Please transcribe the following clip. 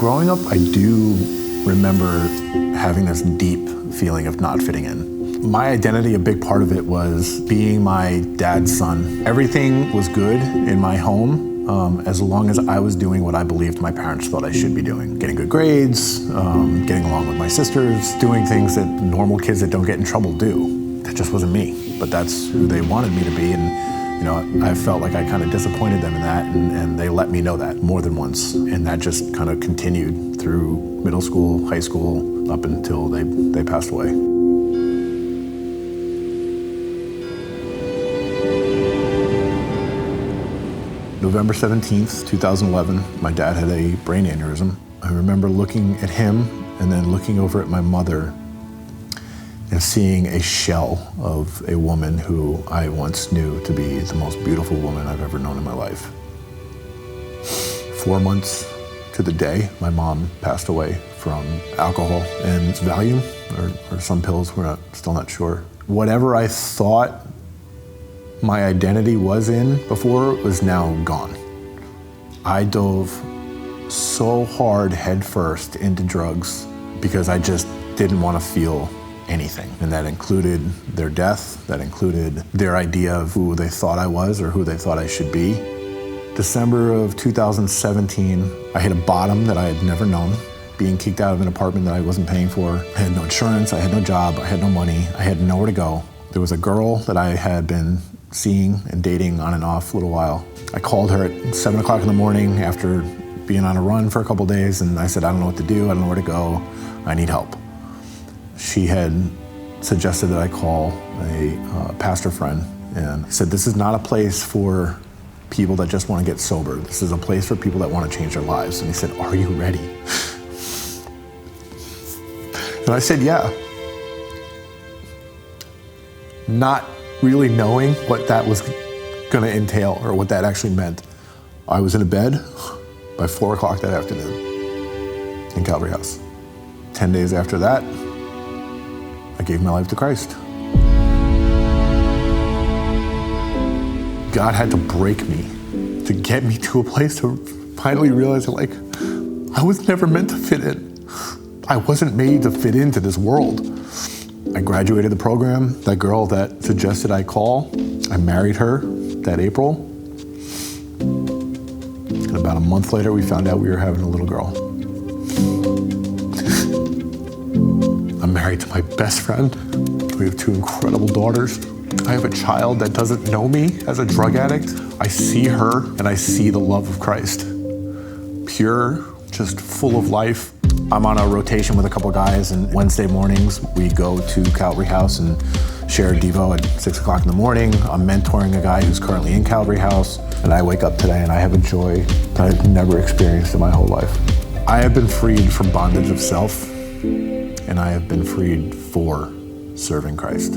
Growing up, I do remember having this deep feeling of not fitting in. My identity, a big part of it was being my dad's son. Everything was good in my home as long as I was doing what I believed my parents thought I should be doing. Getting good grades, getting along with my sisters, doing things that normal kids that don't get in trouble do. That just wasn't me, but that's who they wanted me to be. And you know, I felt like I kind of disappointed them in that, and they let me know that more than once. And that just kind of continued through middle school, high school, up until they passed away. November 17th, 2011, my dad had a brain aneurysm. I remember looking at him and then looking over at my mother and seeing a shell of a woman who I once knew to be the most beautiful woman I've ever known in my life. 4 months to the day, my mom passed away from alcohol and Valium, or some pills, we're still not sure. Whatever I thought my identity was in before was now gone. I dove so hard head first into drugs because I just didn't want to feel anything. And that included their death, that included their idea of who they thought I was or who they thought I should be. December of 2017, I hit a bottom that I had never known, being kicked out of an apartment that I wasn't paying for. I had no insurance, I had no job, I had no money, I had nowhere to go. There was a girl that I had been seeing and dating on and off a little while. I called her at 7 o'clock in the morning after being on a run for a couple days, and I said, I don't know what to do, I don't know where to go, I need help. She had suggested that I call a pastor friend, and said, this is not a place for people that just want to get sober. This is a place for people that want to change their lives. And he said, are you ready? And I said, yeah. Not really knowing what that was going to entail or what that actually meant. I was in a bed by 4 o'clock that afternoon in Calvary House. 10 days after that, I gave my life to Christ. God had to break me to get me to a place to finally realize that, like, I was never meant to fit in. I wasn't made to fit into this world. I graduated the program. That girl that suggested I call, I married her that April. And about a month later, we found out we were having a little girl. I'm married to my best friend. We have 2 incredible daughters. I have a child that doesn't know me as a drug addict. I see her and I see the love of Christ. Pure, just full of life. I'm on a rotation with a couple guys, and Wednesday mornings we go to Calvary House and share Devo at 6 o'clock in the morning. I'm mentoring a guy who's currently in Calvary House, and I wake up today and I have a joy that I've never experienced in my whole life. I have been freed from bondage of self, and I have been freed for serving Christ.